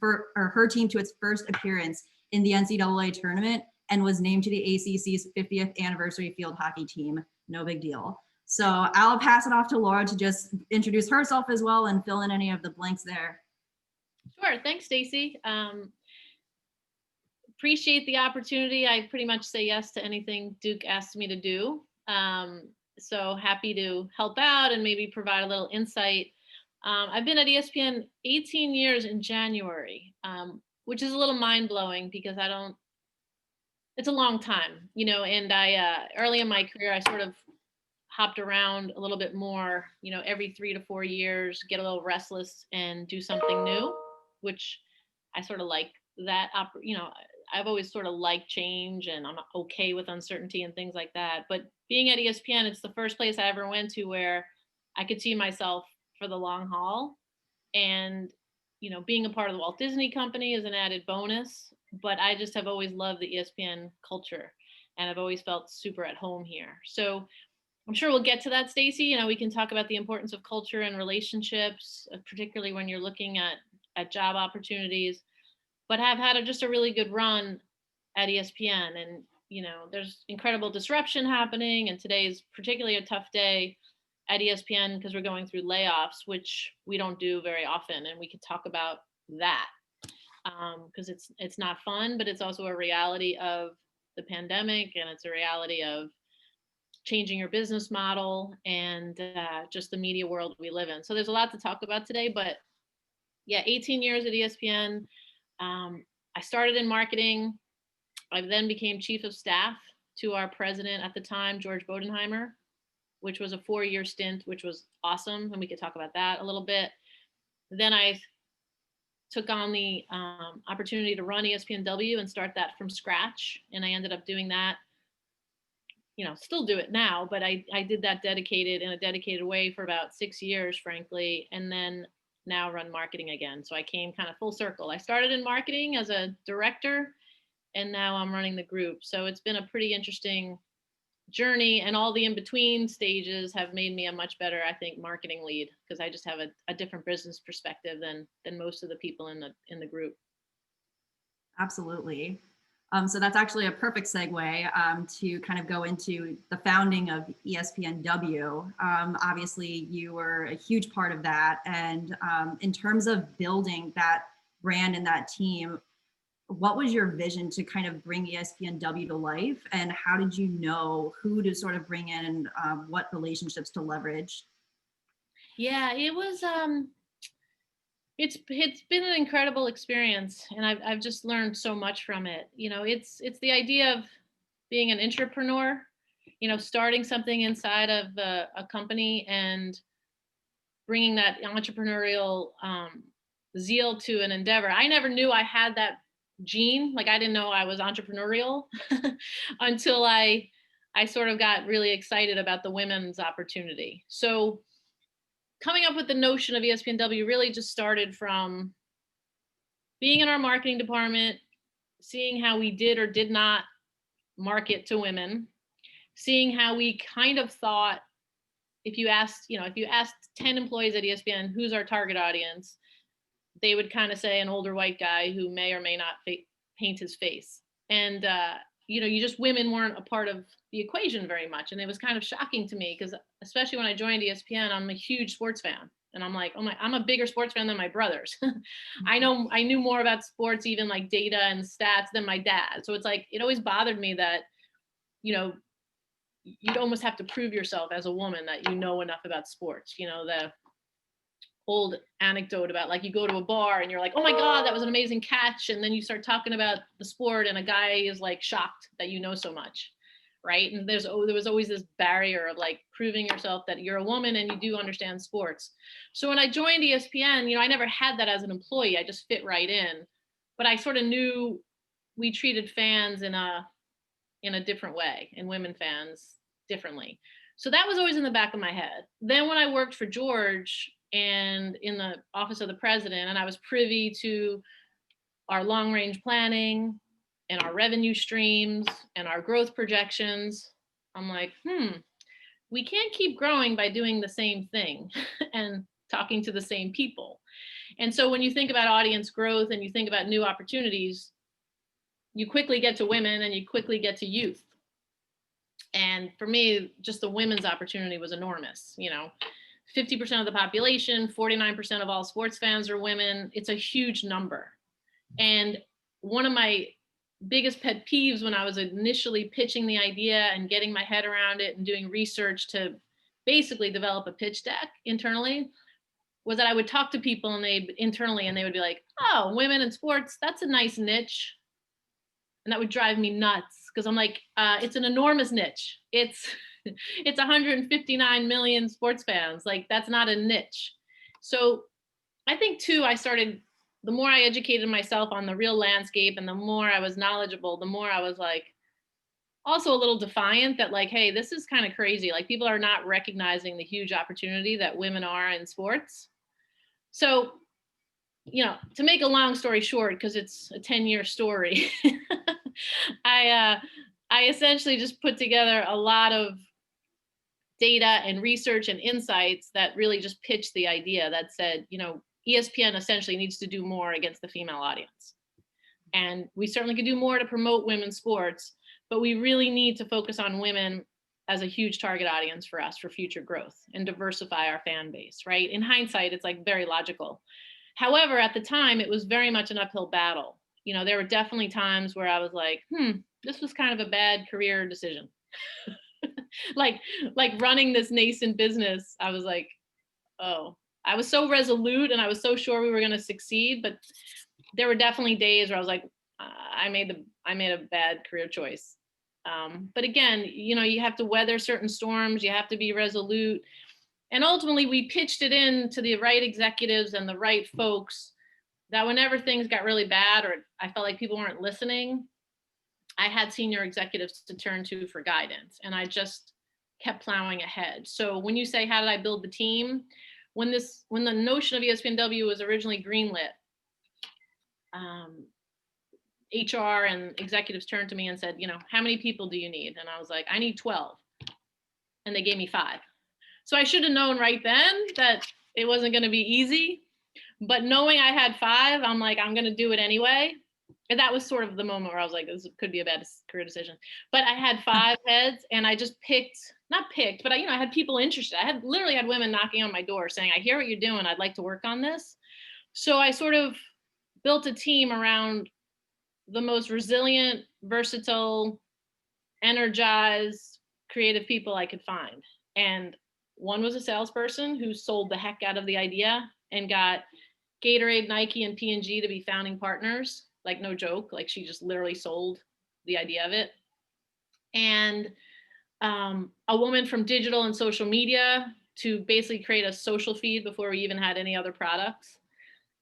her team to its first appearance in the NCAA tournament and was named to the ACC's 50th anniversary field hockey team. No big deal. So I'll pass it off to Laura to just introduce herself as well and fill in any of the blanks there. Sure. Thanks, Stacy. Appreciate the opportunity. I pretty much say yes to anything Duke asks me to do. So happy to help out and maybe provide a little insight. I've been at ESPN 18 years in January, which is a little mind-blowing because it's a long time, and I, early in my career, I sort of hopped around a little bit more, every 3 to 4 years, get a little restless and do something new, which I sort of like that, I've always sort of liked change and I'm okay with uncertainty and things like that. But being at ESPN, it's the first place I ever went to where I could see myself for the long haul. And, being a part of the Walt Disney Company is an added bonus, but I just have always loved the ESPN culture and I've always felt super at home here. So I'm sure we'll get to that, Stacy. We can talk about the importance of culture and relationships, particularly when you're looking at job opportunities. But I've had just a really good run at ESPN, and there's incredible disruption happening, and today is particularly a tough day at ESPN because we're going through layoffs, which we don't do very often, and we could talk about that because it's not fun, but it's also a reality of the pandemic, and it's a reality of changing your business model and just the media world we live in. So there's a lot to talk about today, but yeah, 18 years at ESPN. I started in marketing. I then became chief of staff to our president at the time, George Bodenheimer, which was a 4-year stint, which was awesome. And we could talk about that a little bit. Then I took on the opportunity to run espnW and start that from scratch. And I ended up doing that, still do it now, but I did that in a dedicated way for about 6 years, frankly. And then now run marketing again. So I came kind of full circle. I started in marketing as a director and now I'm running the group. So it's been a pretty interesting journey, and all the in-between stages have made me a much better, I think, marketing lead because I just have a different business perspective than most of the people in the group. Absolutely. So that's actually a perfect segue to kind of go into the founding of espnW. Obviously, you were a huge part of that. And in terms of building that brand and that team, what was your vision to kind of bring espnW to life? And how did you know who to sort of bring in and what relationships to leverage? Yeah, it was... It's been an incredible experience, and I've just learned so much from it. It's the idea of being an entrepreneur, starting something inside of a company and bringing that entrepreneurial zeal to an endeavor. I never knew I had that gene. Like I didn't know I was entrepreneurial until I sort of got really excited about the women's opportunity. So coming up with the notion of espnW really just started from being in our marketing department, seeing how we did or did not market to women, seeing how we kind of thought if you asked 10 employees at ESPN, who's our target audience, they would kind of say an older white guy who may or may not paint his face. And, women weren't a part of the equation very much. And it was kind of shocking to me because especially when I joined ESPN, I'm a huge sports fan. And I'm like, I'm a bigger sports fan than my brothers. I knew more about sports, even like data and stats, than my dad. So it's like, it always bothered me that, you'd almost have to prove yourself as a woman that you know enough about sports. The old anecdote about like you go to a bar and you're like, oh my God, that was an amazing catch. And then you start talking about the sport and a guy is like shocked that you know so much. Right. And there was always this barrier of like proving yourself that you're a woman and you do understand sports. So when I joined ESPN, I never had that as an employee. I just fit right in. But I sort of knew we treated fans in a different way and women fans differently. So that was always in the back of my head. Then when I worked for George and in the office of the president, and I was privy to our long range planning and our revenue streams and our growth projections, I'm like, we can't keep growing by doing the same thing and talking to the same people. And so when you think about audience growth and you think about new opportunities, you quickly get to women and you quickly get to youth. And for me, just the women's opportunity was enormous. 50% of the population, 49% of all sports fans are women. It's a huge number. And one of my biggest pet peeves when I was initially pitching the idea and getting my head around it and doing research to basically develop a pitch deck internally was that I would talk to people and they would be like, oh, women in sports, that's a nice niche. And that would drive me nuts because I'm like, it's an enormous niche. It's 159 million sports fans. Like, that's not a niche. So I think too, the more I educated myself on the real landscape and the more I was knowledgeable, the more I was like, also a little defiant that like, hey, this is kind of crazy. Like, people are not recognizing the huge opportunity that women are in sports. So, to make a long story short, because it's a 10-year story, I essentially just put together a lot of data and research and insights that really just pitched the idea that said, ESPN essentially needs to do more against the female audience. And we certainly could do more to promote women's sports, but we really need to focus on women as a huge target audience for us for future growth and diversify our fan base, right? In hindsight, it's like very logical. However, at the time, it was very much an uphill battle. There were definitely times where I was like, this was kind of a bad career decision. like running this nascent business, I was like, oh, I was so resolute and I was so sure we were going to succeed, but there were definitely days where I was like, I made a bad career choice. But again, you have to weather certain storms. You have to be resolute. And ultimately, we pitched it in to the right executives and the right folks that whenever things got really bad or I felt like people weren't listening, I had senior executives to turn to for guidance. And I just kept plowing ahead. So when you say, how did I build the team? When the notion of espnW was originally greenlit, HR and executives turned to me and said, how many people do you need? And I was like, I need 12. And they gave me 5. So I should have known right then that it wasn't going to be easy. But knowing I had 5, I'm like, I'm going to do it anyway. And that was sort of the moment where I was like, this could be a bad career decision. But I had 5 heads and I just but I had people interested. I literally had women knocking on my door saying, I hear what you're doing. I'd like to work on this. So I sort of built a team around the most resilient, versatile, energized, creative people I could find. And one was a salesperson who sold the heck out of the idea and got Gatorade, Nike, and P&G to be founding partners. Like, no joke. Like, she just literally sold the idea of it. And a woman from digital and social media to basically create a social feed before we even had any other products.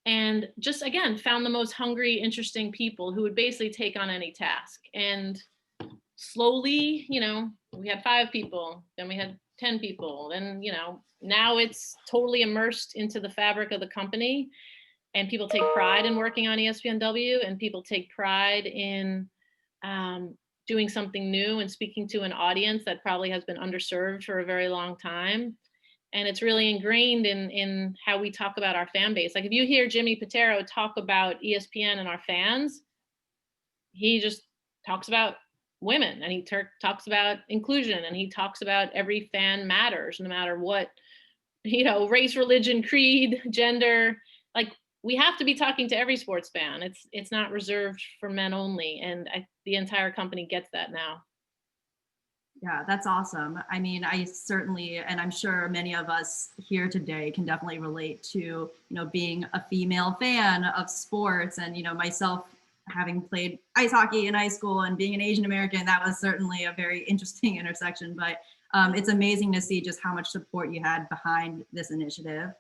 And just, again, found the most hungry, interesting people who would basically take on any task. And slowly, we had 5 people, then we had 10 people, then, now it's totally immersed into the fabric of the company. And people take pride in working on espnW, and people take pride in doing something new and speaking to an audience that probably has been underserved for a very long time. And it's really ingrained in how we talk about our fan base. Like, if you hear Jimmy Pitero talk about ESPN and our fans, he just talks about women, and he talks about inclusion, and he talks about every fan matters, no matter what, race, religion, creed, gender. Like, we have to be talking to every sports fan. It's not reserved for men only. And the entire company gets that now. Yeah, that's awesome. I mean, I certainly, and I'm sure many of us here today can definitely relate to, being a female fan of sports, and, myself having played ice hockey in high school and being an Asian American, that was certainly a very interesting intersection. But it's amazing to see just how much support you had behind this initiative.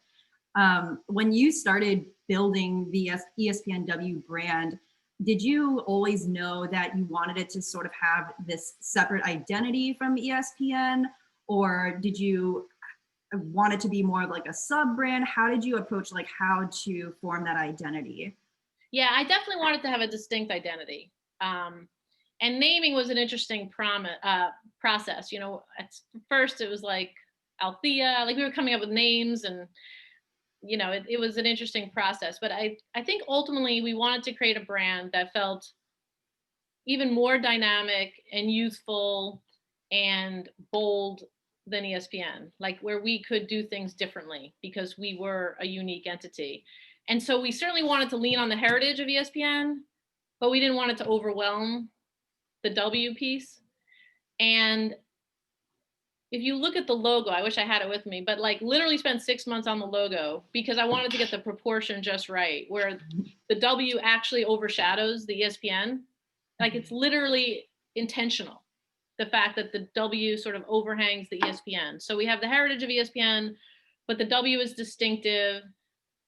When you started building the espnW brand, did you always know that you wanted it to sort of have this separate identity from ESPN, or did you want it to be more of like a sub brand? How did you approach how to form that identity? Yeah, I definitely wanted to have a distinct identity. And naming was an interesting process. At first it was like Althea, we were coming up with names, and you know, it was an interesting process, but I think ultimately we wanted to create a brand that felt even more dynamic and youthful and bold than ESPN, like where we could do things differently because we were a unique entity. And so we certainly wanted to lean on the heritage of ESPN, but we didn't want it to overwhelm the W piece. And if you look at the logo, I wish I had it with me, but like literally spent 6 months on the logo because I wanted to get the proportion just right, where the W actually overshadows the ESPN. Like it's literally intentional, the fact that the W sort of overhangs the ESPN. So we have the heritage of ESPN, but the W is distinctive.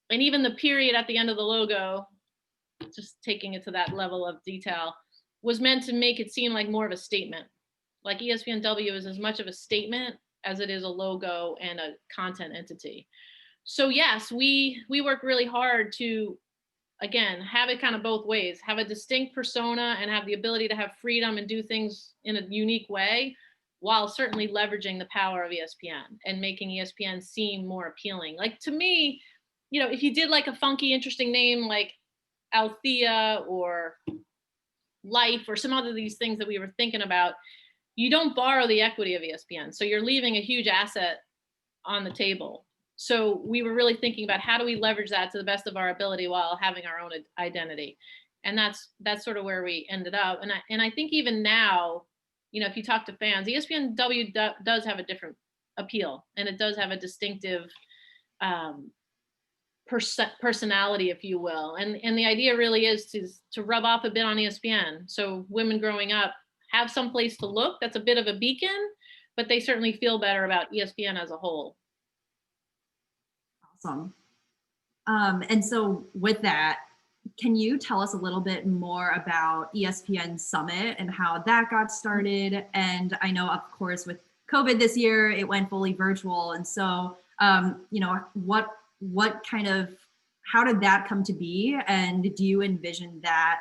And even the period at the end of the logo, just taking it to that level of detail, was meant to make it seem like more of a statement. Like espnW is as much of a statement as it is a logo and a content entity. So yes, we work really hard to, again, have it kind of both ways, have a distinct persona and have the ability to have freedom and do things in a unique way, while certainly leveraging the power of ESPN and making ESPN seem more appealing. Like to me, you know, if you did like a funky, interesting name like Althea or Life or some other of these things that we were thinking about, you don't borrow the equity of ESPN. So you're leaving a huge asset on the table. So we were really thinking about how do we leverage that to the best of our ability while having our own identity. And that's sort of where we ended up. And I think even now, you know, if you talk to fans, ESPNW does have a different appeal, and it does have a distinctive personality, if you will. And the idea really is to rub off a bit on ESPN. So women growing up have some place to look that's a bit of a beacon, but they certainly feel better about ESPN as a whole. Awesome. And so with that, can you tell us a little bit more about ESPN Summit and how that got started? And I know, of course, with COVID this year, it went fully virtual. And so, you know, what kind of, how did that come to be? And do you envision that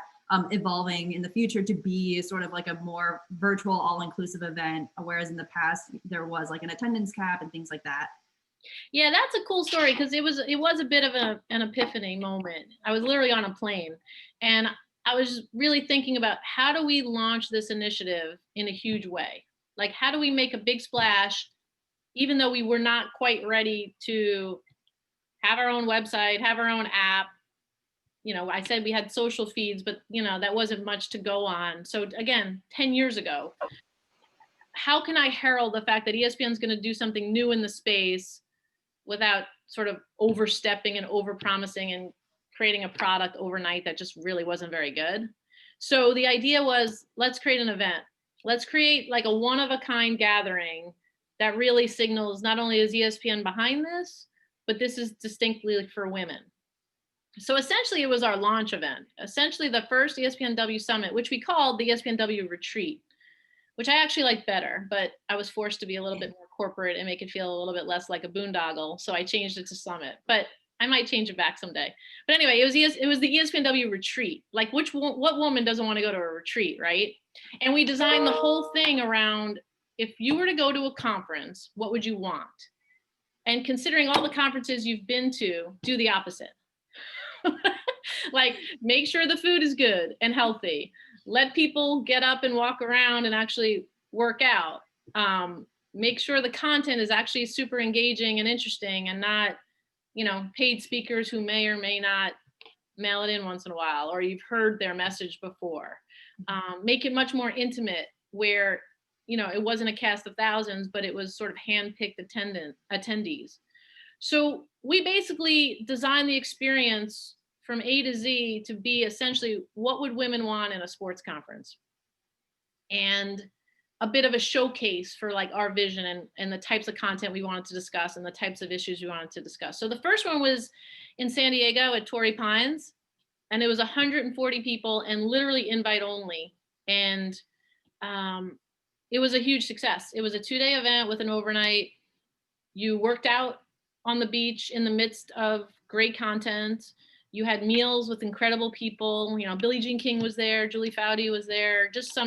evolving in the future to be sort of like a more virtual, all-inclusive event, whereas in the past there was like an attendance cap and things like that? Yeah, that's a cool story because it was a bit of an epiphany moment. I was literally on a plane and I was really thinking about how do we launch this initiative in a huge way? Like how do we make a big splash even though we were not quite ready to have our own website, have our own app? You know, I said we had social feeds, but you know, that wasn't much to go on. So again, 10 years ago, how can I herald the fact that ESPN is going to do something new in the space without sort of overstepping and overpromising and creating a product overnight that just really wasn't very good? So the idea was, let's create an event. Let's create like a one-of-a-kind gathering that really signals not only is ESPN behind this, but this is distinctly for women. So essentially it was our launch event, essentially the first ESPNW Summit, which we called the ESPNW Retreat, which I actually like better, but I was forced to be a little bit more corporate and make it feel a little bit less like a boondoggle. So I changed it to Summit, but I might change it back someday. But anyway, it was the ESPNW Retreat. Like what woman doesn't want to go to a retreat, right? And we designed the whole thing around, if you were to go to a conference, what would you want? And considering all the conferences you've been to, do the opposite. Like make sure the food is good and healthy. Let people get up and walk around and actually work out. Make sure the content is actually super engaging and interesting and not, you know, paid speakers who may or may not mail it in once in a while, or you've heard their message before. Make it much more intimate where, you know, it wasn't a cast of thousands, but it was sort of handpicked attendees. So we basically designed the experience from A to Z to be essentially what would women want in a sports conference, and a bit of a showcase for like our vision and the types of content we wanted to discuss and the types of issues we wanted to discuss. So the first one was in San Diego at Torrey Pines, and it was 140 people and literally invite only. And it was a huge success. It was a 2-day event with an overnight. You worked out on the beach in the midst of great content. You had meals with incredible people. You know, Billie Jean King was there, Julie Foudy was there, just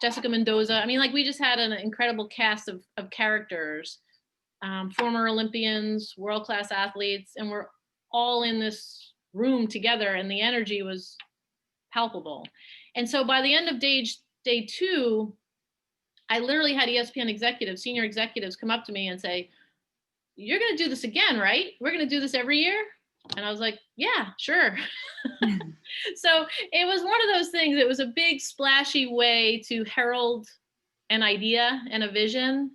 Jessica Mendoza. I mean, like we just had an incredible cast of characters former Olympians, world-class athletes, and we're all in this room together, and the energy was palpable. And so by the end of day 2, I literally had ESPN executives, senior executives come up to me and say, "You're going to do this again, right? We're going to do this every year?" And I was like, "Yeah, sure." So it was one of those things. It was a big splashy way to herald an idea and a vision.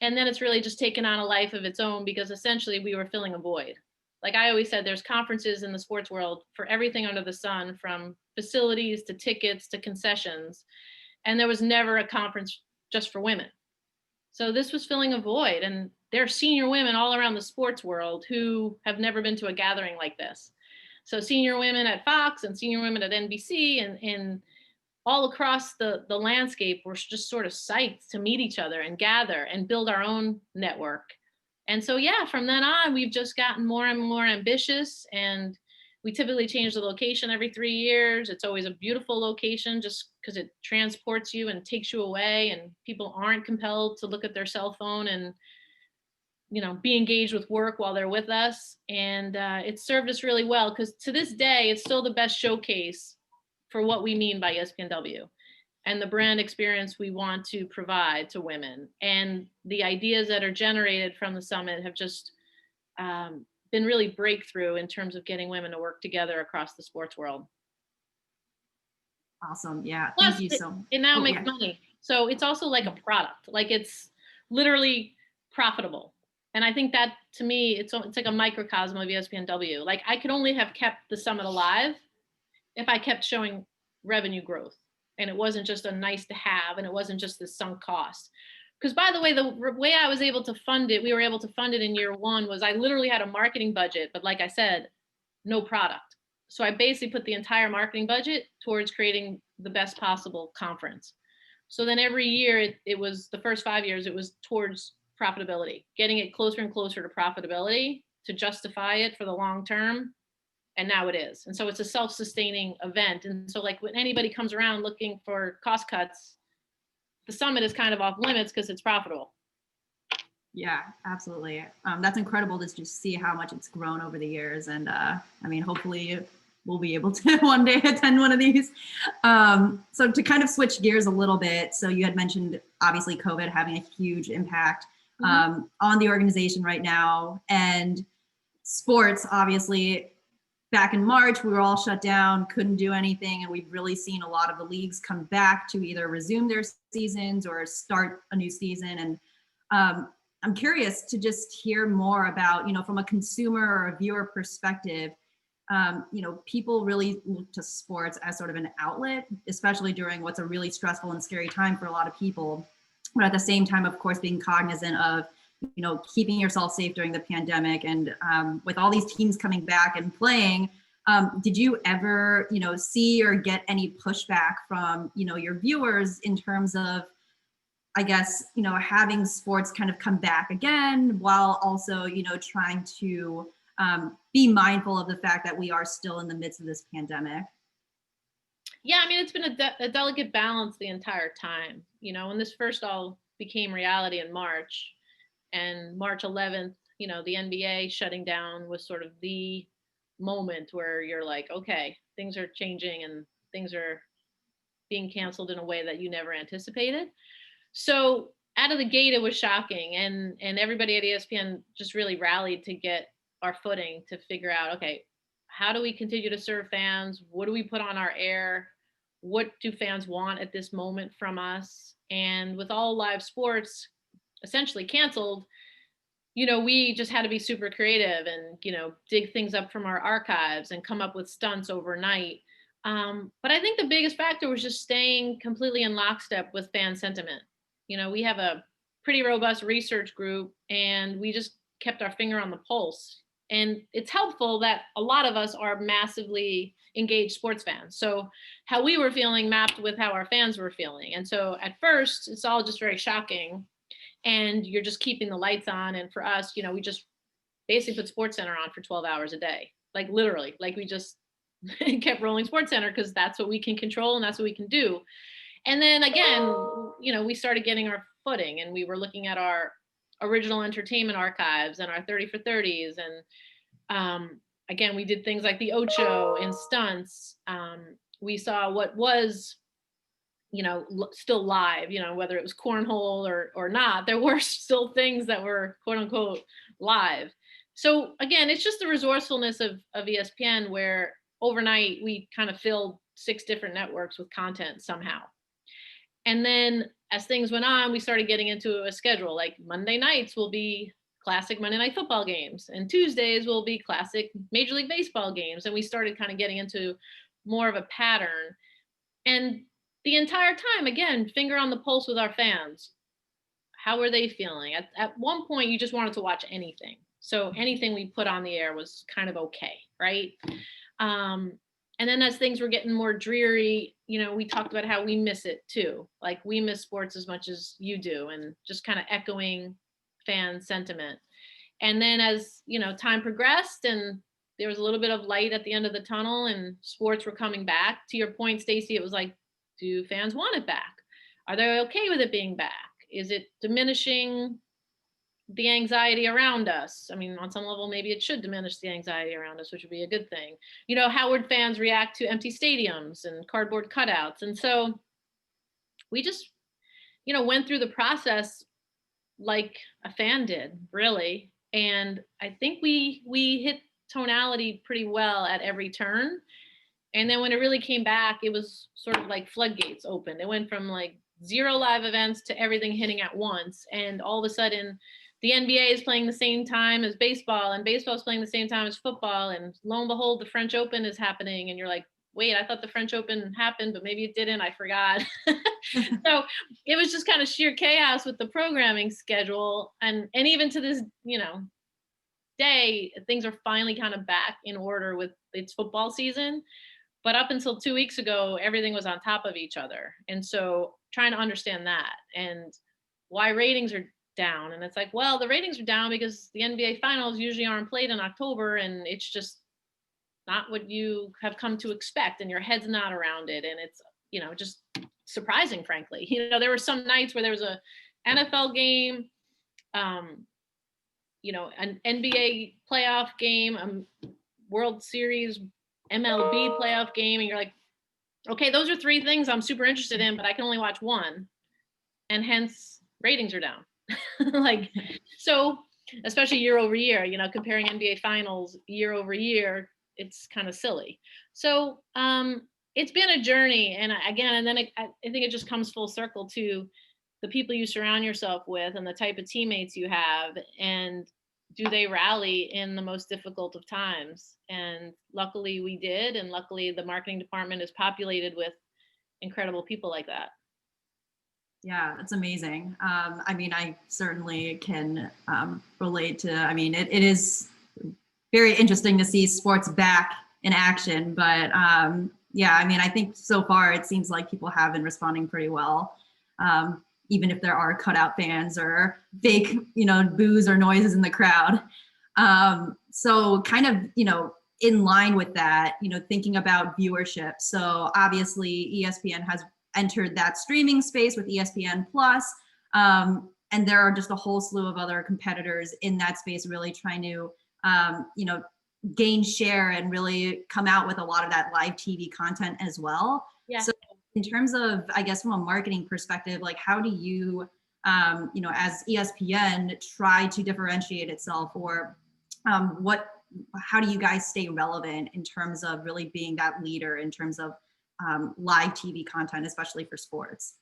And then it's really just taken on a life of its own, because essentially we were filling a void. Like I always said, there's conferences in the sports world for everything under the sun, from facilities to tickets to concessions. And there was never a conference just for women. So this was filling a void. And there are senior women all around the sports world who have never been to a gathering like this. So senior women at Fox and senior women at NBC and all across the landscape were just sort of psyched to meet each other and gather and build our own network. And so, yeah, from then on, we've just gotten more and more ambitious, and we typically change the location every 3 years. It's always a beautiful location just because it transports you and takes you away, and people aren't compelled to look at their cell phone and, you know, be engaged with work while they're with us. And it served us really well, because to this day, it's still the best showcase for what we mean by espnW and the brand experience we want to provide to women. And the ideas that are generated from the summit have just been really breakthrough in terms of getting women to work together across the sports world. Awesome. Yeah. Plus, Thank you so much. it now makes money. So it's also like a product, like it's literally profitable. And I think that, to me, it's like a microcosm of espnW. Like I could only have kept the summit alive if I kept showing revenue growth, and it wasn't just a nice to have, and it wasn't just this sunk cost. Because by the way I was able to fund it, we were able to fund it in year 1, was I literally had a marketing budget, but like I said, no product. So I basically put the entire marketing budget towards creating the best possible conference. So then every year, it was the first 5 years, it was towards profitability, getting it closer and closer to profitability to justify it for the long term. And now it is. And so it's a self-sustaining event. And so like when anybody comes around looking for cost cuts, the summit is kind of off limits because it's profitable. Yeah, absolutely. That's incredible to just see how much it's grown over the years. And I mean, hopefully we'll be able to one day attend one of these. So to kind of switch gears a little bit. So you had mentioned obviously COVID having a huge impact on the organization right now, and sports, obviously. Back in March, we were all shut down, couldn't do anything. And we've really seen a lot of the leagues come back to either resume their seasons or start a new season. And I'm curious to just hear more about, you know, from a consumer or a viewer perspective, you know, people really look to sports as sort of an outlet, especially during what's a really stressful and scary time for a lot of people. But at the same time, of course, being cognizant of, you know, keeping yourself safe during the pandemic. And with all these teams coming back and playing, did you ever, you know, see or get any pushback from, you know, your viewers in terms of, I guess, you know, having sports kind of come back again, while also, you know, trying to be mindful of the fact that we are still in the midst of this pandemic? Yeah, I mean, it's been a delicate balance the entire time. You know, when this first all became reality in March, and March 11th, you know, the NBA shutting down was sort of the moment where you're like, okay, things are changing and things are being canceled in a way that you never anticipated. So out of the gate, it was shocking. And everybody at ESPN just really rallied to get our footing, to figure out, okay, how do we continue to serve fans? What do we put on our air? What do fans want at this moment from us? And with all live sports essentially canceled, you know, we just had to be super creative and, you know, dig things up from our archives and come up with stunts overnight. But I think the biggest factor was just staying completely in lockstep with fan sentiment. You know, we have a pretty robust research group, and we just kept our finger on the pulse. And it's helpful that a lot of us are massively engaged sports fans. So how we were feeling mapped with how our fans were feeling. And so at first, it's all just very shocking, and you're just keeping the lights on. And for us, you know, we just basically put SportsCenter on for 12 hours a day, like literally, like we just kept rolling SportsCenter because that's what we can control and that's what we can do. And then again, you know, we started getting our footing, and we were looking at our original entertainment archives and our 30 for 30s. And again, we did things like the Ocho and stunts. We saw what was, still live, whether it was cornhole or not, there were still things that were quote unquote live. So again, it's just the resourcefulness of ESPN, where overnight we kind of filled 6 different networks with content somehow. And then as things went on, we started getting into a schedule, like Monday nights will be classic Monday Night Football games, and Tuesdays will be classic Major League Baseball games. And we started kind of getting into more of a pattern. And the entire time, again, finger on the pulse with our fans. How were they feeling? At one point, you just wanted to watch anything. So anything we put on the air was kind of okay, right? And then as things were getting more dreary, we talked about how we miss it too. Like, we miss sports as much as you do, and just kind of echoing fan sentiment. And then as, time progressed and there was a little bit of light at the end of the tunnel and sports were coming back, to your point, Stacy, it was like, do fans want it back? Are they okay with it being back? Is it diminishing the anxiety around us? I mean, on some level, maybe it should diminish the anxiety around us, which would be a good thing. How would fans react to empty stadiums and cardboard cutouts? And so we just, went through the process like a fan did, really. And I think we hit tonality pretty well at every turn. And then when it really came back, it was sort of like floodgates opened. It went from like 0 live events to everything hitting at once. And all of a sudden, the NBA is playing the same time as baseball, and baseball is playing the same time as football. And lo and behold, the French Open is happening. And you're like, wait, I thought the French Open happened, but maybe it didn't. I forgot. So it was just kind of sheer chaos with the programming schedule. And even to this, day, things are finally kind of back in order with its football season. But up until 2 weeks ago, everything was on top of each other. And so trying to understand that and why ratings are down. And it's like, well, the ratings are down because the NBA finals usually aren't played in October, and it's just not what you have come to expect, and your head's not around it. And it's, just surprising, frankly. There were some nights where there was a NFL game, an NBA playoff game, World Series, MLB playoff game, and you're like, okay, those are 3 things I'm super interested in, but I can only watch one, and hence ratings are down. So especially year over year, comparing NBA finals year over year, it's kind of silly. So it's been a journey. And then I think it just comes full circle to the people you surround yourself with and the type of teammates you have, and do they rally in the most difficult of times? And luckily we did. And luckily the marketing department is populated with incredible people like that. Yeah, that's amazing. I certainly can relate to, it is very interesting to see sports back in action, but I think so far it seems like people have been responding pretty well. Even if there are cutout fans or fake, boos or noises in the crowd. So kind of, in line with that, thinking about viewership. So obviously ESPN has entered that streaming space with ESPN Plus. And there are just a whole slew of other competitors in that space really trying to, gain share and really come out with a lot of that live TV content as well. Yeah. So in terms of, I guess, from a marketing perspective, like how do you, as ESPN try to differentiate itself, or how do you guys stay relevant in terms of really being that leader in terms of live TV content, especially for sports?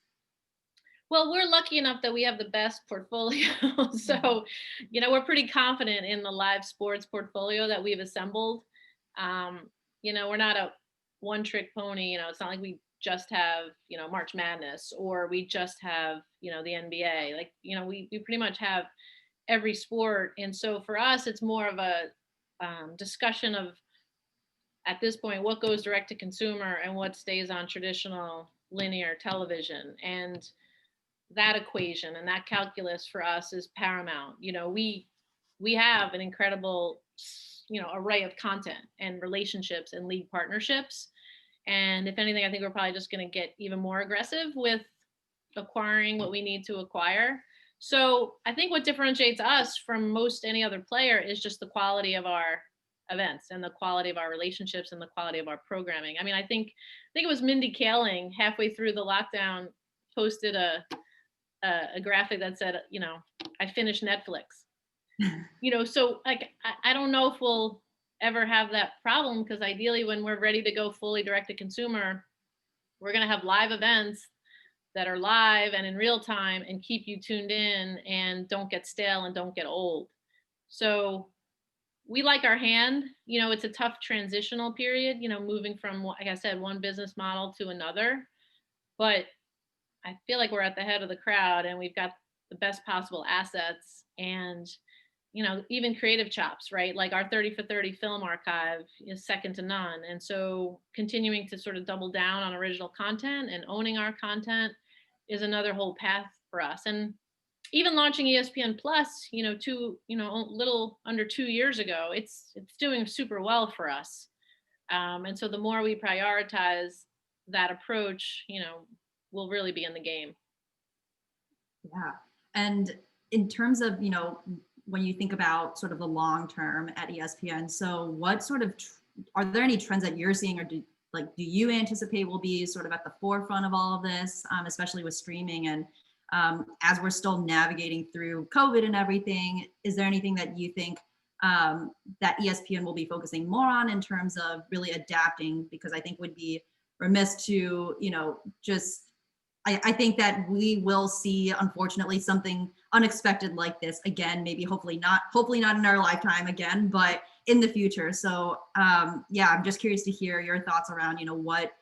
Well, we're lucky enough that we have the best portfolio. So, we're pretty confident in the live sports portfolio that we've assembled. We're not a one-trick pony. It's not like we just have, March Madness, or we just have, the NBA. Like, we pretty much have every sport. And so for us, it's more of a discussion of, at this point, what goes direct to consumer and what stays on traditional linear television. And that equation and that calculus for us is paramount. We have an incredible, array of content and relationships and league partnerships. And if anything, I think we're probably just going to get even more aggressive with acquiring what we need to acquire. So I think what differentiates us from most any other player is just the quality of our events and the quality of our relationships and the quality of our programming. I mean, I think it was Mindy Kaling halfway through the lockdown posted a graphic that said, I finished Netflix. So like I don't know if we'll ever have that problem, because ideally when we're ready to go fully direct to consumer, we're going to have live events that are live and in real time and keep you tuned in and don't get stale and don't get old. So we like our hand. It's a tough transitional period, moving from, like I said, one business model to another. But I feel like we're at the head of the crowd and we've got the best possible assets and, even creative chops, right? Like our 30 for 30 film archive is second to none. And so continuing to sort of double down on original content and owning our content is another whole path for us. And even launching ESPN Plus, little under 2 years ago, it's doing super well for us. And so the more we prioritize that approach, we'll really be in the game. Yeah. And in terms of, when you think about sort of the long term at ESPN, so what sort of, are there any trends that you're seeing, or do you anticipate will be sort of at the forefront of all of this, especially with streaming? And as we're still navigating through COVID and everything, is there anything that you think that ESPN will be focusing more on in terms of really adapting? Because I think would be remiss to, I think that we will see, unfortunately, something unexpected like this again, maybe hopefully not in our lifetime again, but in the future. So I'm just curious to hear your thoughts around, what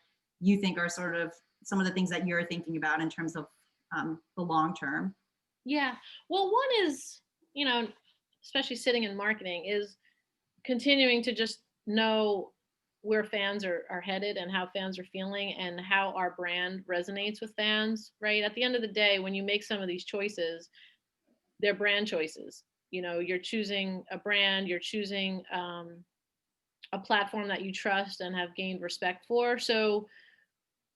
you think are sort of some of the things that you're thinking about in terms of the long term. Yeah. Well, one is, especially sitting in marketing, is continuing to just know where fans are headed and how fans are feeling and how our brand resonates with fans, right? At the end of the day, when you make some of these choices, they're brand choices. You're choosing a brand, you're choosing a platform that you trust and have gained respect for. So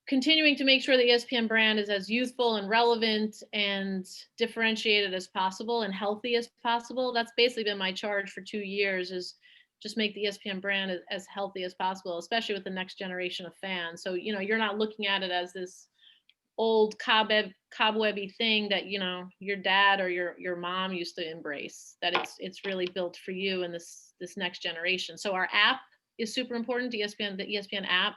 continuing to make sure the ESPN brand is as youthful and relevant and differentiated as possible and healthy as possible. That's basically been my charge for 2 years, is just make the ESPN brand as healthy as possible, especially with the next generation of fans. So, you're not looking at it as this old cobwebby thing that, your dad or your mom used to embrace, that it's really built for you and this next generation. So our app is super important, the ESPN app,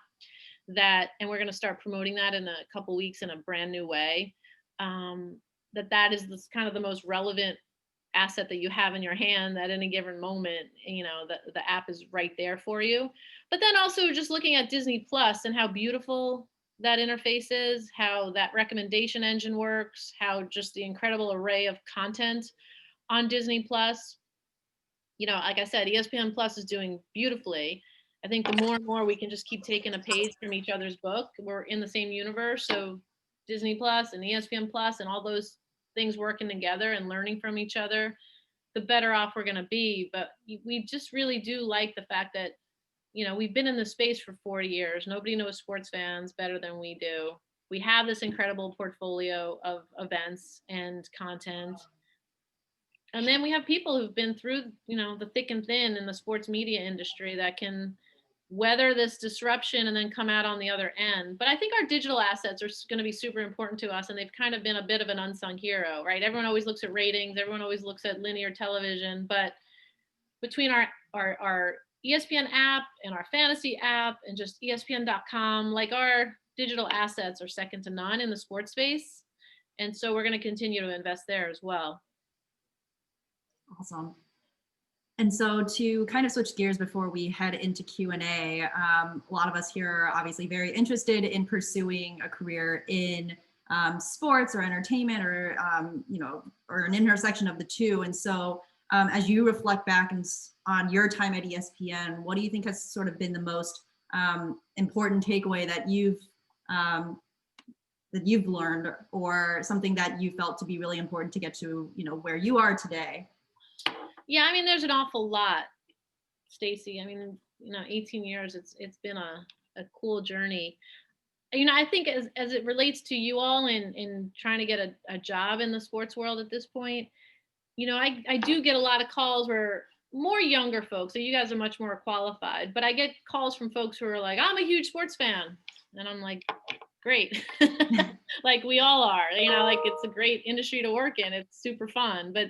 and we're going to start promoting that in a couple weeks in a brand new way. That is this kind of the most relevant asset that you have in your hand at any given moment. The app is right there for you. But then also just looking at Disney Plus and how beautiful that interface is, how that recommendation engine works, how just the incredible array of content on Disney Plus. Like I said, ESPN Plus is doing beautifully. I think the more and more we can just keep taking a page from each other's book, we're in the same universe. So Disney Plus and ESPN Plus and all those things working together and learning from each other, the better off we're going to be. But we just really do like the fact that, we've been in the space for 40 years. Nobody knows sports fans better than we do. We have this incredible portfolio of events and content. And then we have people who've been through, the thick and thin in the sports media industry that can weather this disruption and then come out on the other end. But I think our digital assets are going to be super important to us, and they've kind of been a bit of an unsung hero, right? Everyone always looks at ratings, everyone always looks at linear television, but between our ESPN app and our fantasy app and just ESPN.com, like our digital assets are second to none in the sports space. And so we're going to continue to invest there as well. Awesome. And so to kind of switch gears before we head into Q&A, a lot of us here are obviously very interested in pursuing a career in sports or entertainment, or, or an intersection of the two. And so as you reflect back on your time at ESPN, what do you think has sort of been the most important takeaway that you've learned, or something that you felt to be really important to get to, where you are today? Yeah, I mean, there's an awful lot, Stacy. I mean, 18 years, it's been a cool journey. I think as it relates to you all in trying to get a job in the sports world at this point, I do get a lot of calls where more younger folks, so you guys are much more qualified, but I get calls from folks who are like, I'm a huge sports fan. And I'm like, great. Like we all are, like it's a great industry to work in. It's super fun, but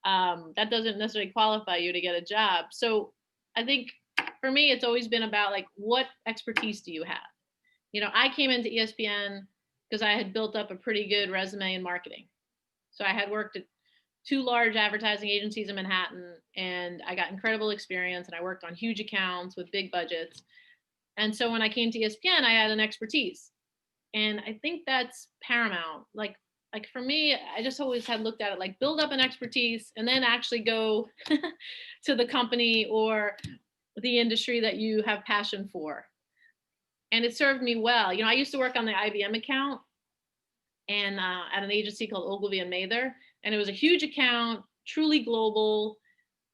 that doesn't necessarily qualify you to get a job. So I think for me, it's always been about like, what expertise do you have? I came into ESPN because I had built up a pretty good resume in marketing. So I had worked at 2 large advertising agencies in Manhattan, and I got incredible experience, and I worked on huge accounts with big budgets. And so when I came to ESPN, I had an expertise. And I think that's paramount. Like for me, I just always had looked at it like build up an expertise and then actually go to the company or the industry that you have passion for. And it served me well. I used to work on the IBM account and at an agency called Ogilvy and Mather. And it was a huge account, truly global.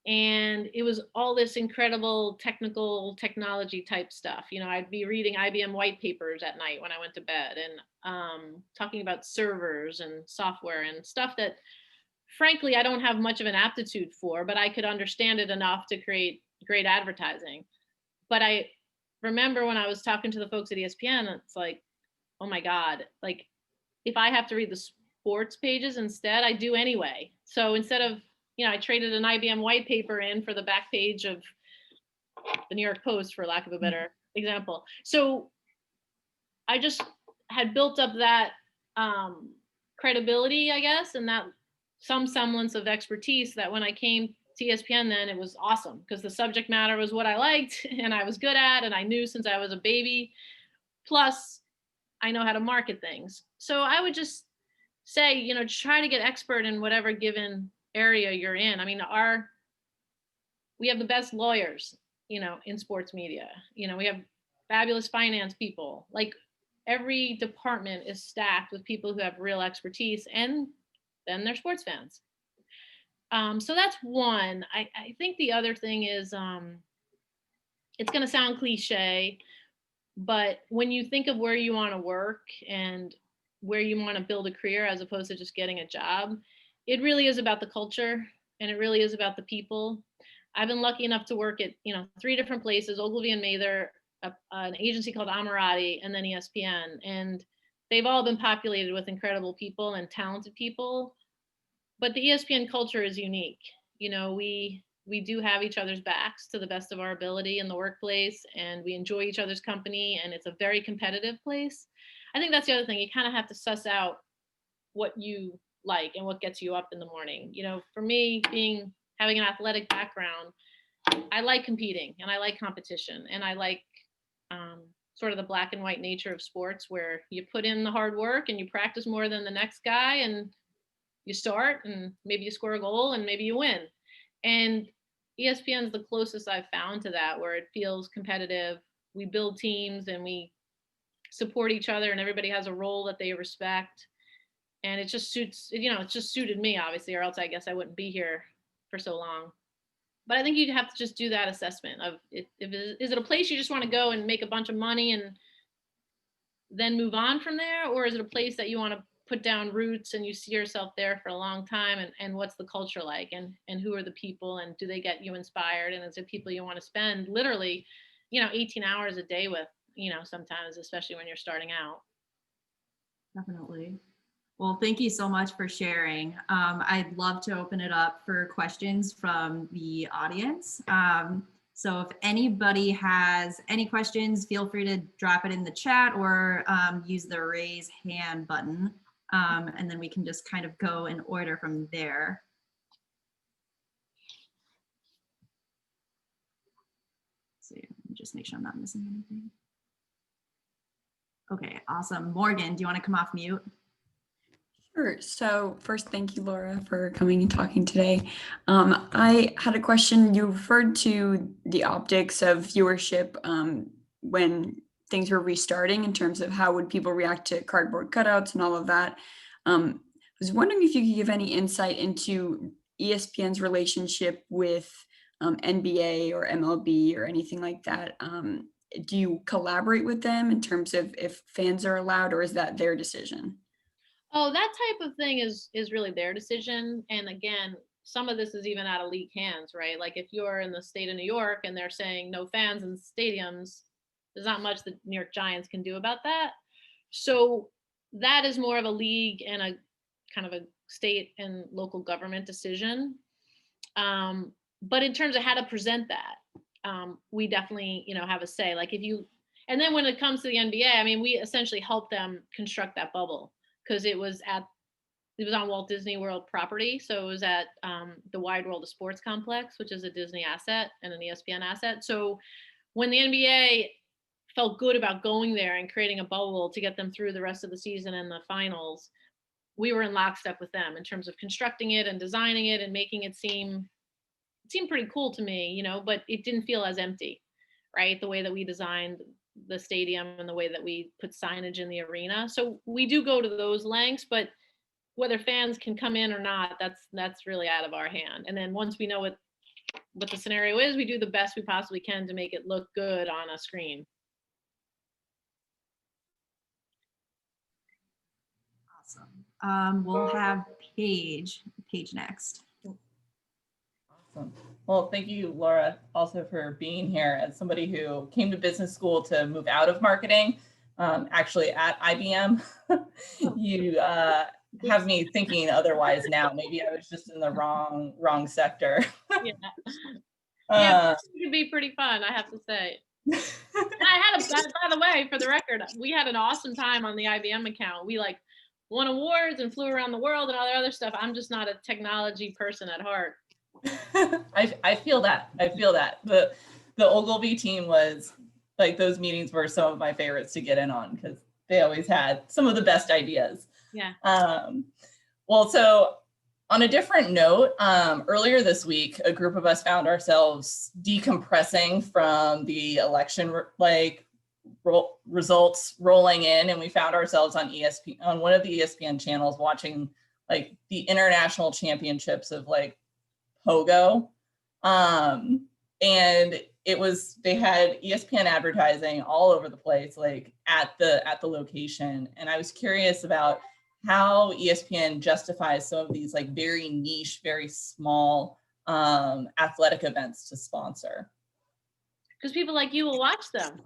And it was all this incredible technical technology type stuff. I'd be reading IBM white papers at night when I went to bed and talking about servers and software and stuff that, frankly, I don't have much of an aptitude for, but I could understand it enough to create great advertising. But I remember when I was talking to the folks at ESPN, it's like, oh my God, like if I have to read the sports pages instead, I do anyway. So instead of, I traded an IBM white paper in for the back page of the New York Post, for lack of a better example. So I just had built up that credibility, I guess, and that some semblance of expertise that when I came to ESPN, then it was awesome because the subject matter was what I liked and I was good at, and I knew since I was a baby. Plus, I know how to market things. So I would just say, try to get expert in whatever given area you're in. I mean, we have the best lawyers, in sports media. We have fabulous finance people. Like every department is stacked with people who have real expertise, and then they're sports fans. So that's one. I think the other thing is, it's going to sound cliche, but when you think of where you want to work and where you want to build a career as opposed to just getting a job, it really is about the culture and it really is about the people. I've been lucky enough to work at, 3 different places, Ogilvy and Mather, an agency called Amirati, and then ESPN. And they've all been populated with incredible people and talented people. But the ESPN culture is unique. We do have each other's backs to the best of our ability in the workplace, and we enjoy each other's company, and it's a very competitive place. I think that's the other thing. You kind of have to suss out what you like and what gets you up in the morning. For me, having an athletic background, I like competing and I like competition, and I like sort of the black and white nature of sports where you put in the hard work and you practice more than the next guy, and you start and maybe you score a goal and maybe you win. And ESPN is the closest I've found to that, where it feels competitive. We build teams and we support each other, and everybody has a role that they respect. And it just suits, it's just suited me, obviously, or else I guess I wouldn't be here for so long. But I think you'd have to just do that assessment of is it a place you just want to go and make a bunch of money and then move on from there? Or is it a place that you want to put down roots and you see yourself there for a long time, and what's the culture like, and who are the people, and do they get you inspired, and is it people you want to spend literally 18 hours a day with, sometimes, especially when you're starting out. Definitely. Well, thank you so much for sharing. I'd love to open it up for questions from the audience. So if anybody has any questions, feel free to drop it in the chat or use the raise hand button. And then we can just kind of go in order from there. So just make sure I'm not missing anything. Okay, awesome. Morgan, do you want to come off mute? Sure. So first, thank you, Laura, for coming and talking today. I had a question. You referred to the optics of viewership when things were restarting in terms of how would people react to cardboard cutouts and all of that. I was wondering if you could give any insight into ESPN's relationship with NBA or MLB or anything like that. do you collaborate with them in terms of if fans are allowed, or is that their decision? Oh, that type of thing is really their decision. And again, some of this is even out of league hands, right? Like if you're in the state of New York and they're saying no fans in stadiums, there's not much the New York Giants can do about that. So that is more of a league and a kind of a state and local government decision. But in terms of how to present that, we definitely, have a say. Like if you, and then when it comes to the NBA, I mean, we essentially helped them construct that bubble because it was on Walt Disney World property. So it was at the Wide World of Sports complex, which is a Disney asset and an ESPN asset. So when the NBA felt good about going there and creating a bubble to get them through the rest of the season and the finals, we were in lockstep with them in terms of constructing it and designing it and making it seemed pretty cool to me, but it didn't feel as empty, right? The way that we designed the stadium and the way that we put signage in the arena. So we do go to those lengths, but whether fans can come in or not, that's really out of our hand. And then once we know what the scenario is, we do the best we possibly can to make it look good on a screen. Awesome. We'll have Paige next. Awesome. Well, thank you, Laura, also for being here. As somebody who came to business school to move out of marketing, actually at IBM, you have me thinking otherwise now. Maybe I was just in the wrong sector. Yeah, yeah, it could be pretty fun, I have to say. And by the way, for the record, we had an awesome time on the IBM account. We won awards and flew around the world and all that other stuff. I'm just not a technology person at heart. I feel that. The Ogilvy team was those meetings were some of my favorites to get in on because they always had some of the best ideas. Yeah. Well, so on a different note, earlier this week, a group of us found ourselves decompressing from the election results rolling in, and we found ourselves on ESPN, on one of the ESPN channels, watching the international championships of pogo, and they had ESPN advertising all over the place, at the location. And I was curious about how ESPN justifies some of these very niche, very small athletic events to sponsor. Because people like you will watch them.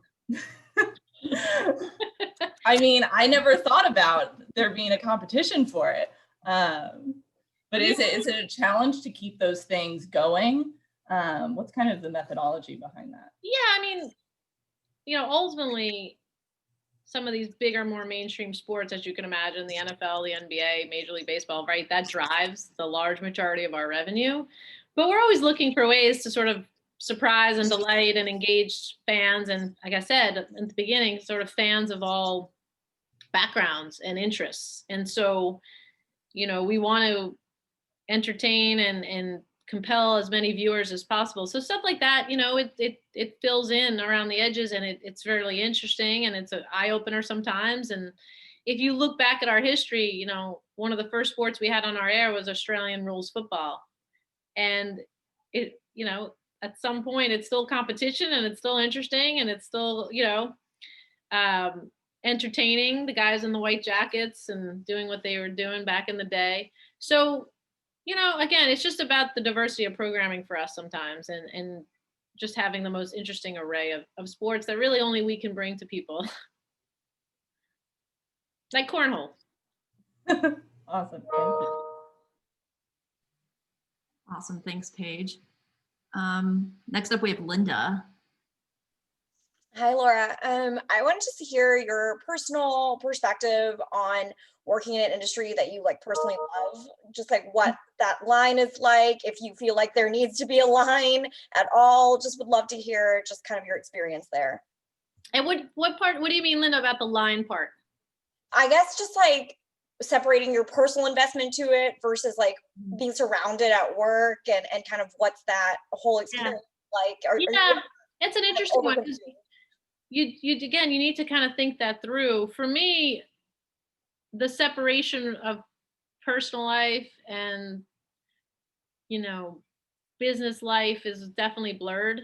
I mean, I never thought about there being a competition for it. But is it a challenge to keep those things going? What's kind of the methodology behind that? Yeah, I mean, ultimately, some of these bigger, more mainstream sports, as you can imagine, the NFL, the NBA, Major League Baseball, right? That drives the large majority of our revenue. But we're always looking for ways to sort of surprise and delight and engage fans. And like I said at the beginning, sort of fans of all backgrounds and interests. And so, we want to entertain and compel as many viewers as possible. So stuff like that, it fills in around the edges, and it's very interesting, and it's an eye opener sometimes. And if you look back at our history, one of the first sports we had on our air was Australian rules football. And it, at some point it's still competition, and it's still interesting, and it's still, entertaining, the guys in the white jackets and doing what they were doing back in the day. So, again, it's just about the diversity of programming for us sometimes, and just having the most interesting array of sports that really only we can bring to people. Like cornhole. Awesome. Thank you. Awesome. Thanks, Paige. Next up, we have Linda. Hi, Laura. I wanted just to hear your personal perspective on working in an industry that you personally love, just what that line is like, if you feel like there needs to be a line at all. Just would love to hear just kind of your experience there. And what do you mean, Linda, about the line part? I guess just separating your personal investment to it versus being surrounded at work, and kind of what's that whole experience like? It's an interesting one. You need to kind of think that through. For me, the separation of personal life and business life is definitely blurred.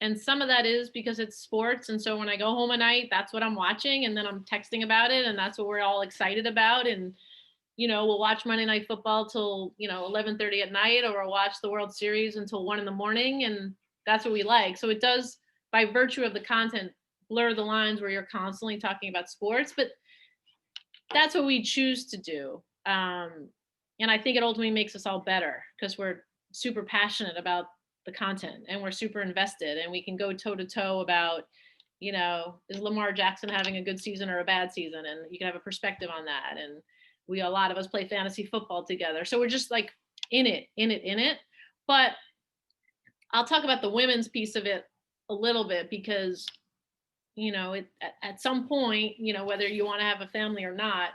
And some of that is because it's sports. And so when I go home at night, that's what I'm watching. And then I'm texting about it. And that's what we're all excited about. And, we'll watch Monday Night Football till, 11:30 at night, or we'll watch the World Series until 1 a.m. And that's what we like. So it does, by virtue of the content, blur the lines where you're constantly talking about sports. But that's what we choose to do. And I think it ultimately makes us all better because we're super passionate about the content and we're super invested, and we can go toe to toe about, is Lamar Jackson having a good season or a bad season? And you can have a perspective on that. And a lot of us play fantasy football together. So we're just like in it. But I'll talk about the women's piece of it a little bit because, at some point, whether you want to have a family or not,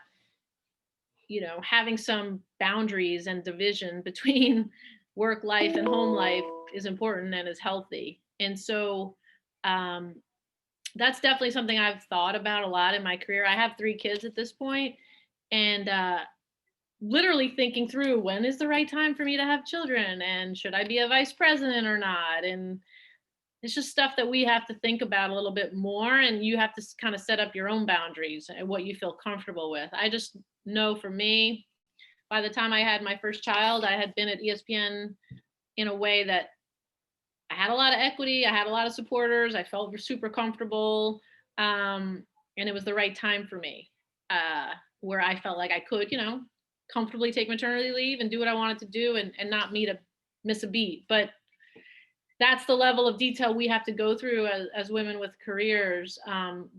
having some boundaries and division between work life and home life is important and is healthy. And so that's definitely something I've thought about a lot in my career. I have 3 kids at this point, and literally thinking through, when is the right time for me to have children, and should I be a vice president or not? And it's just stuff that we have to think about a little bit more, and you have to kind of set up your own boundaries and what you feel comfortable with. I just know for me, by the time I had my first child, I had been at ESPN in a way that I had a lot of equity, I had a lot of supporters, I felt super comfortable, and it was the right time for me, where I felt like I could, comfortably take maternity leave and do what I wanted to do and not miss a beat. But that's the level of detail we have to go through as women with careers,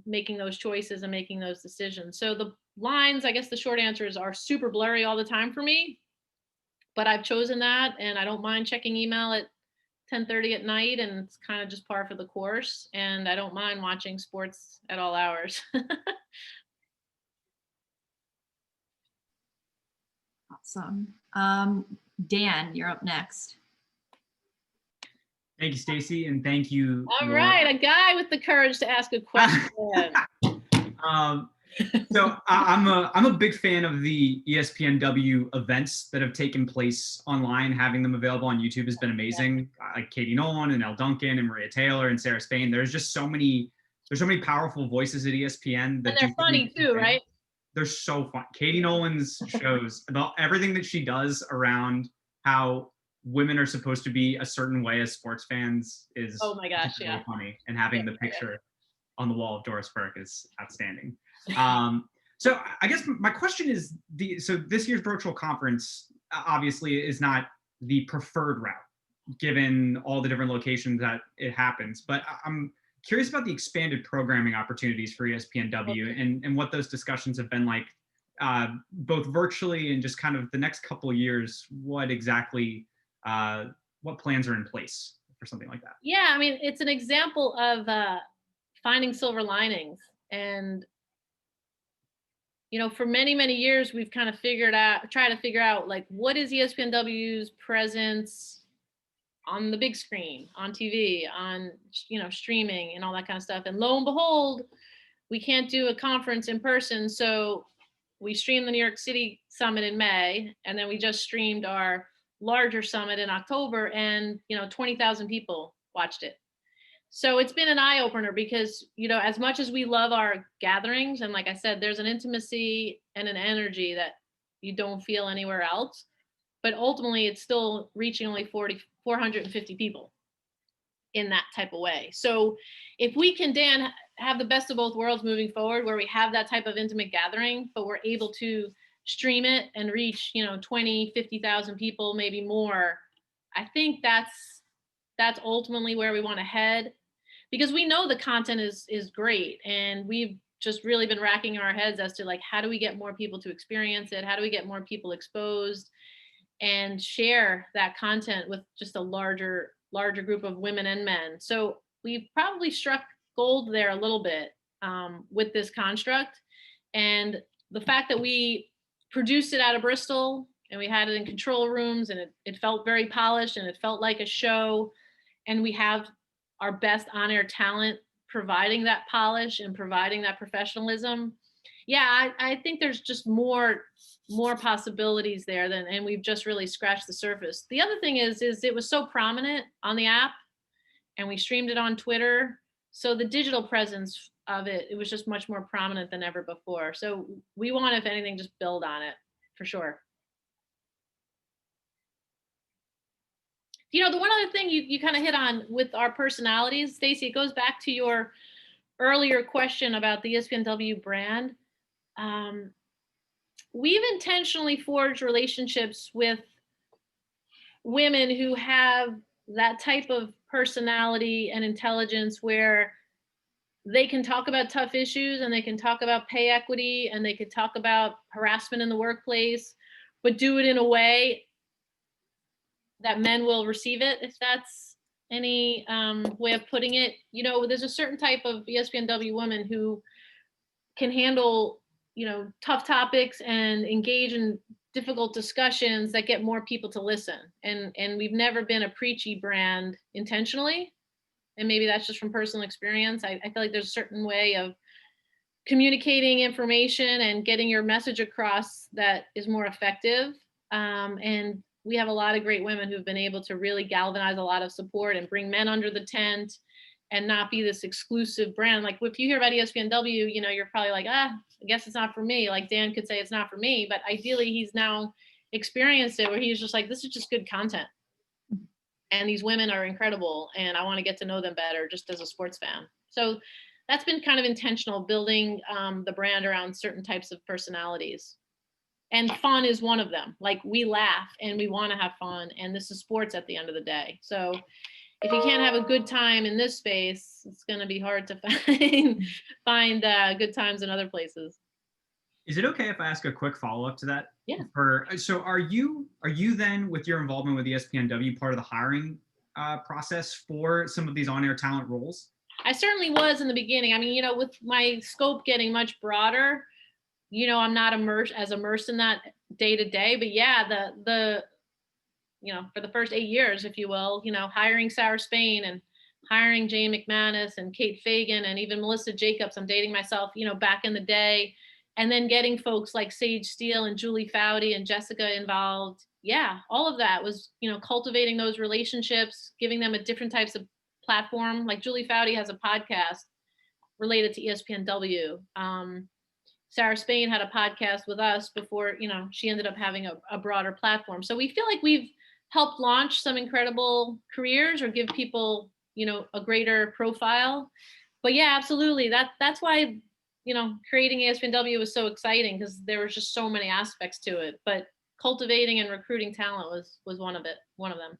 making those choices and making those decisions. So the lines, I guess the short answers are super blurry all the time for me, but I've chosen that, and I don't mind checking email at 10:30 at night, and it's kind of just par for the course. And I don't mind watching sports at all hours. Awesome. Dan, you're up next. Thank you, Stacy, and thank you. All Laura. right, a guy with the courage to ask a question. So I'm a big fan of the ESPnW events that have taken place online. Having them available on YouTube has been amazing. Like Katie Nolan and Elle Duncan and Maria Taylor and Sarah Spain. There's so many powerful voices at ESPN. And they're funny too, right? They're so fun. Katie Nolan's shows about everything that she does around how women are supposed to be a certain way as sports fans is oh my gosh, really yeah, funny. And having the picture on the wall of Doris Burke is outstanding. So I guess my question is, so this year's virtual conference obviously is not the preferred route given all the different locations that it happens, but I'm curious about the expanded programming opportunities for ESPnW and what those discussions have been like, both virtually and just kind of the next couple of years. What exactly, what plans are in place for something like that? Yeah, I mean, it's an example of finding silver linings. And for many, many years, we've kind of tried to figure out like, what is ESPnW's presence on the big screen, on TV, on, streaming and all that kind of stuff. And lo and behold, we can't do a conference in person. So we streamed the New York City summit in May, and then we just streamed our larger summit in October, and, 20,000 people watched it. So it's been an eye opener because, as much as we love our gatherings, and like I said, there's an intimacy and an energy that you don't feel anywhere else, but ultimately it's still reaching only 450 people in that type of way. So if we can, Dan, have the best of both worlds moving forward, where we have that type of intimate gathering, but we're able to stream it and reach, 20, 50,000 people, maybe more, I think that's ultimately where we want to head. Because we know the content is great, and we've just really been racking our heads as to like, how do we get more people to experience it? How do we get more people exposed and share that content with just a larger group of women and men? So we've probably struck gold there a little bit with this construct. And the fact that we produced it out of Bristol and we had it in control rooms, and it felt very polished and it felt like a show, and we have our best on-air talent providing that polish and providing that professionalism. Yeah, I think there's just more possibilities there and we've just really scratched the surface. The other thing is it was so prominent on the app, and we streamed it on Twitter. So the digital presence of it was just much more prominent than ever before. So we want, if anything, just build on it for sure. You know, the one other thing you kind of hit on with our personalities, Stacy, it goes back to your earlier question about the espnW brand. We've intentionally forged relationships with women who have that type of personality and intelligence where they can talk about tough issues and they can talk about pay equity and they could talk about harassment in the workplace, but do it in a way that men will receive it, if that's any way of putting it. You know, there's a certain type of espnW woman who can handle, you know, tough topics and engage in difficult discussions that get more people to listen. And we've never been a preachy brand intentionally. And maybe that's just from personal experience. I feel like there's a certain way of communicating information and getting your message across that is more effective. And we have a lot of great women who've been able to really galvanize a lot of support and bring men under the tent and not be this exclusive brand. Like if you hear about espnW, you know, you're probably like, I guess it's not for me. Like Dan could say it's not for me, but ideally he's now experienced it where he's just like, this is just good content. And these women are incredible and I want to get to know them better just as a sports fan. So that's been kind of intentional, building the brand around certain types of personalities. And fun is one of them. Like we laugh and we want to have fun, and this is sports at the end of the day. So if you can't have a good time in this space, it's going to be hard to find good times in other places. Is it okay if I ask a quick follow-up to that? Yeah. So are you then, with your involvement with espnW, part of the hiring process for some of these on-air talent roles? I certainly was in the beginning. I mean, you know, with my scope getting much broader, you know, I'm not immersed in that day to day, but yeah, the you know, for the first 8 years, if you will, you know, hiring Sarah Spain and hiring Jane McManus and Kate Fagan and even Melissa Jacobs, I'm dating myself, you know, back in the day, and then getting folks like Sage Steele and Julie Foudy and Jessica involved. Yeah, all of that was, you know, cultivating those relationships, giving them a different types of platform. Like Julie Foudy has a podcast related to espnW. Sarah Spain had a podcast with us before, you know, she ended up having a broader platform. So we feel like we've helped launch some incredible careers or give people, you know, a greater profile. But yeah, absolutely. That's why, you know, creating espnW was so exciting, because there was just so many aspects to it. But cultivating and recruiting talent was one of them.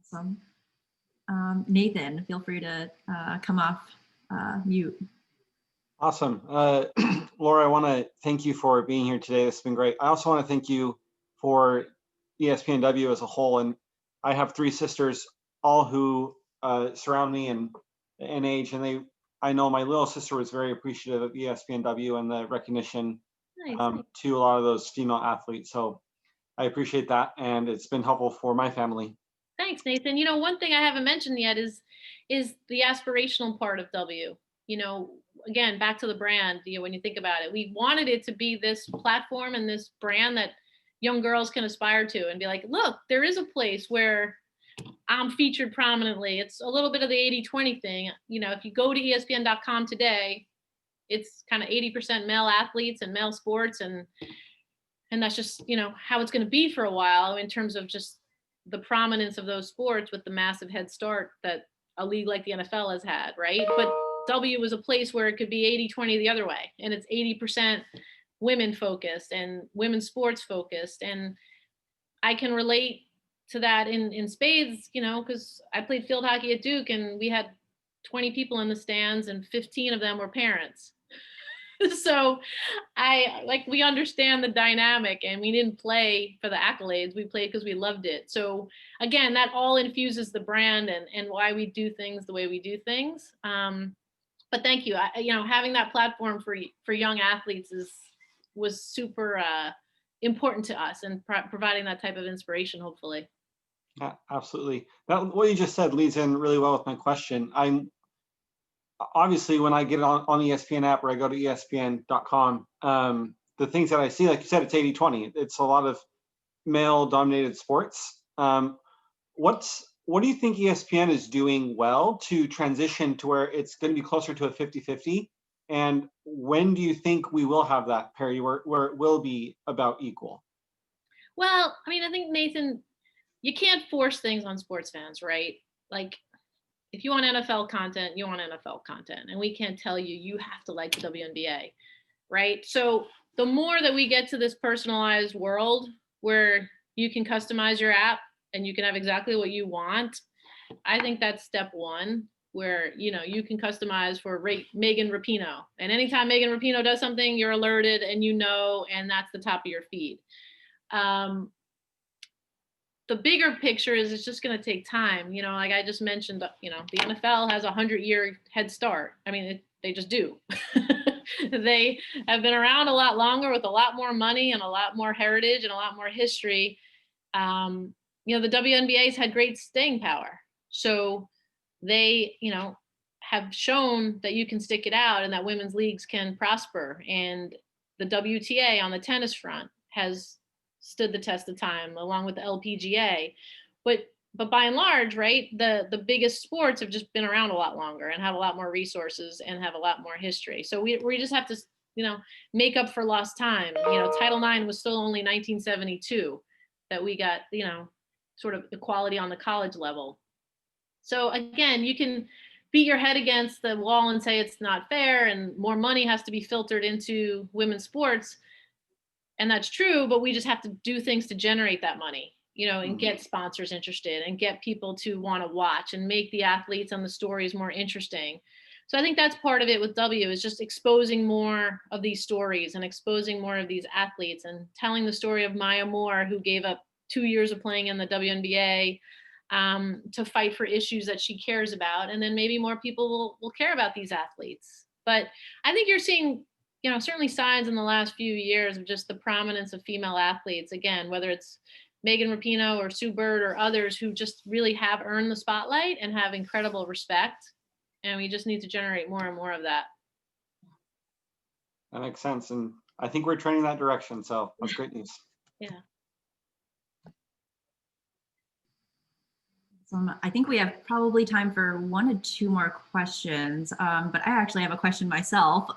Awesome. Nathan, feel free to come off mute. Awesome. Laura, I want to thank you for being here today. This has been great. I also want to thank you for espnW as a whole. And I have 3 sisters, all who surround me in age. And I know my little sister was very appreciative of espnW and the recognition Nice. to a lot of those female athletes. So I appreciate that. And it's been helpful for my family. Thanks, Nathan. You know, one thing I haven't mentioned yet is the aspirational part of W. You know, again, back to the brand, you know, when you think about it, we wanted it to be this platform and this brand that young girls can aspire to and be like, look, there is a place where I'm featured prominently. It's a little bit of the 80-20 thing. You know, if you go to ESPN.com today, it's kind of 80% male athletes and male sports. And that's just, you know, how it's going to be for a while in terms of just the prominence of those sports with the massive head start that a league like the NFL has had, right? But W is a place where it could be 80-20 the other way. And it's 80% women focused and women's sports focused. And I can relate to that in spades, you know, because I played field hockey at Duke and we had 20 people in the stands and 15 of them were parents. So we understand the dynamic, and we didn't play for the accolades. We played because we loved it. So again, that all infuses the brand and why we do things the way we do things. But thank you. You know, having that platform for young athletes was super important to us, and providing that type of inspiration, hopefully. Yeah, absolutely. What you just said leads in really well with my question. I'm obviously, when I get on the ESPN app or I go to espn.com, the things that I see, like you said, it's 80-20. It's a lot of male dominated sports. what do you think ESPN is doing well to transition to where it's going to be closer to a 50-50? And when do you think we will have that parity where it will be about equal? Well, I mean, I think, Nathan, you can't force things on sports fans, right? Like, if you want NFL content, you want NFL content. And we can't tell you, you have to like the WNBA, right? So the more that we get to this personalized world where you can customize your app and you can have exactly what you want, I think that's step one, where, you know, you can customize for Megan Rapinoe. And anytime Megan Rapinoe does something, you're alerted and you know, and that's the top of your feed. The bigger picture is it's just going to take time. You know, like I just mentioned, you know, the NFL has a 100-year head start. I mean, they just do. They have been around a lot longer with a lot more money and a lot more heritage and a lot more history. You know, the WNBA's had great staying power. So they, you know, have shown that you can stick it out and that women's leagues can prosper. And the WTA on the tennis front has stood the test of time, along with the LPGA. But by and large, right, the biggest sports have just been around a lot longer and have a lot more resources and have a lot more history. So we just have to, you know, make up for lost time. You know, Title IX was still only 1972 that we got, you know, sort of equality on the college level. So again, you can beat your head against the wall and say it's not fair and more money has to be filtered into women's sports. And that's true, but we just have to do things to generate that money, you know, and get sponsors interested and get people to want to watch and make the athletes and the stories more interesting. So I think that's part of it with W, is just exposing more of these stories and exposing more of these athletes and telling the story of Maya Moore, who gave up 2 years of playing in the WNBA to fight for issues that she cares about. And then maybe more people will care about these athletes. But I think you're seeing, you know, certainly signs in the last few years of just the prominence of female athletes, again, whether it's Megan Rapinoe or Sue Bird or others who just really have earned the spotlight and have incredible respect. And we just need to generate more and more of that. That makes sense. And I think we're trending that direction. So that's great news. Yeah. I think we have probably time for 1 or 2 more questions, but I actually have a question myself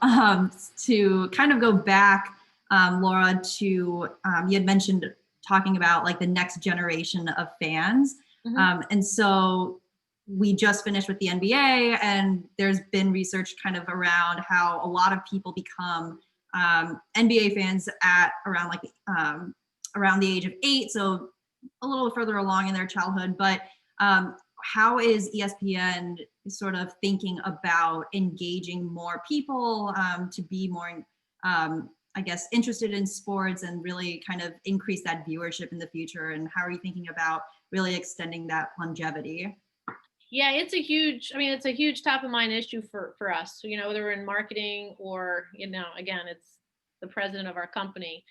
to kind of go back, Laura, to you had mentioned talking about like the next generation of fans. And so we just finished with the NBA, and there's been research kind of around how a lot of people become NBA fans at around like around the age of 8, so a little further along in their childhood. But how is ESPN sort of thinking about engaging more people to be more, I guess, interested in sports and really kind of increase that viewership in the future? And how are you thinking about really extending that longevity? Yeah, it's a huge top of mind issue for us. So, you know, whether we're in marketing or, you know, again, it's the president of our company,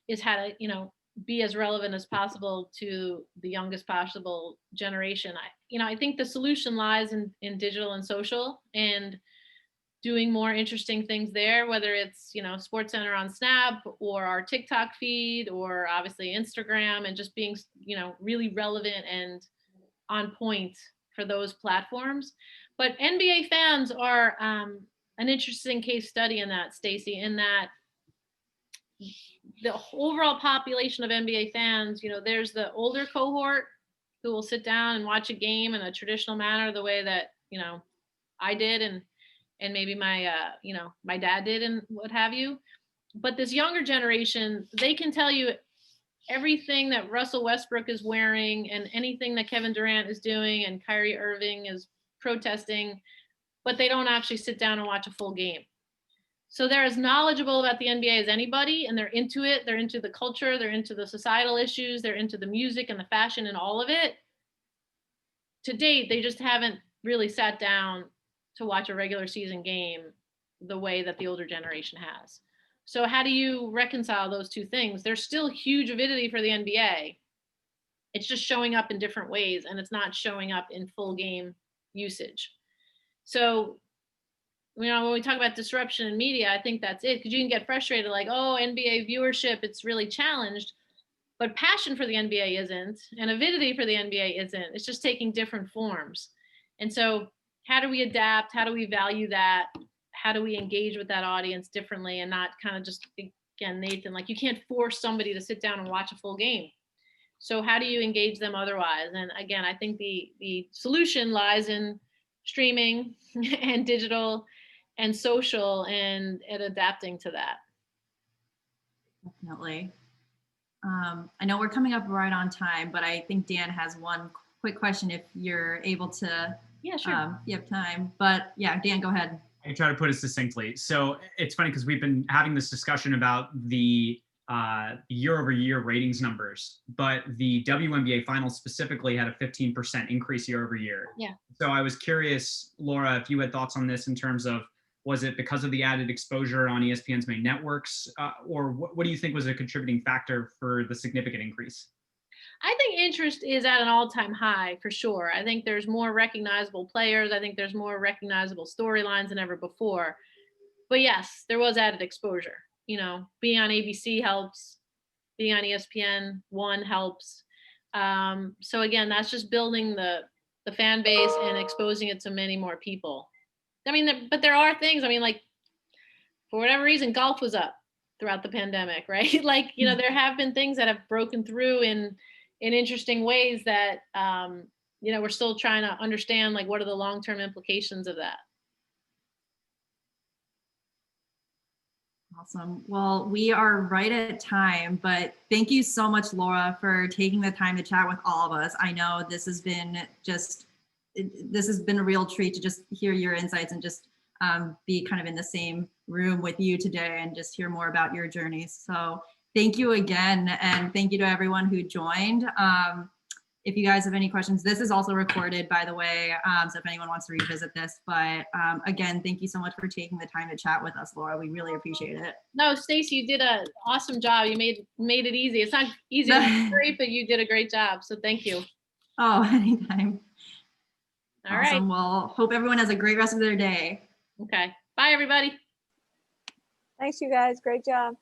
is how to, you know, be as relevant as possible to the youngest possible generation. I think the solution lies in digital and social and doing more interesting things there, whether it's, you know, SportsCenter on Snap or our TikTok feed or obviously Instagram, and just being, you know, really relevant and on point for those platforms. But NBA fans are an interesting case study in that, Stacy, in that the overall population of NBA fans, you know, there's the older cohort who will sit down and watch a game in a traditional manner, the way that, you know, I did and maybe my, you know, my dad did and what have you. But this younger generation, they can tell you everything that Russell Westbrook is wearing and anything that Kevin Durant is doing and Kyrie Irving is protesting, but they don't actually sit down and watch a full game. So they're as knowledgeable about the NBA as anybody, and they're into it. They're into the culture. They're into the societal issues. They're into the music and the fashion and all of it. To date, they just haven't really sat down to watch a regular season game the way that the older generation has. So how do you reconcile those two things? There's still huge avidity for the NBA. It's just showing up in different ways, and it's not showing up in full game usage. So, you know, when we talk about disruption in media, I think that's it, because you can get frustrated like, oh, NBA viewership, it's really challenged. but passion for the NBA isn't, and avidity for the NBA isn't. It's just taking different forms. And so how do we adapt? How do we value that? How do we engage with that audience differently and not kind of just, again, Nathan, like you can't force somebody to sit down and watch a full game. So how do you engage them otherwise? And again, I think the solution lies in streaming and digital and social and adapting to that. Definitely. I know we're coming up right on time, but I think Dan has one quick question if you're able to. Yeah, sure. You have time, but yeah, Dan, go ahead. I try to put it succinctly. So it's funny because we've been having this discussion about the year-over-year ratings numbers, but the WNBA finals specifically had a 15% increase year over year. Yeah. So I was curious, Laura, if you had thoughts on this in terms of, was it because of the added exposure on ESPN's main networks, or what do you think was a contributing factor for the significant increase? I think interest is at an all-time high for sure. I think there's more recognizable players. I think there's more recognizable storylines than ever before. But yes, there was added exposure. You know, being on ABC helps. Being on ESPN1 helps. So again, that's just building the fan base and exposing it to many more people. I mean, but there are things, I mean, like for whatever reason, golf was up throughout the pandemic, right? Like, you know, there have been things that have broken through in interesting ways that, you know, we're still trying to understand, like, what are the long-term implications of that? Awesome. Well, we are right at time, but thank you so much, Laura, for taking the time to chat with all of us. I know this has been a real treat to just hear your insights and just be kind of in the same room with you today and just hear more about your journeys. So thank you again. And thank you to everyone who joined. If you guys have any questions, this is also recorded, by the way, so if anyone wants to revisit this. But again, thank you so much for taking the time to chat with us, Laura. We really appreciate it. No, Stacy, you did an awesome job. You made it easy. It's not easy, great, but you did a great job. So thank you. Oh, anytime. All Awesome. right. Well, hope everyone has a great rest of their day. Okay. Bye, everybody. Thanks, you guys. Great job.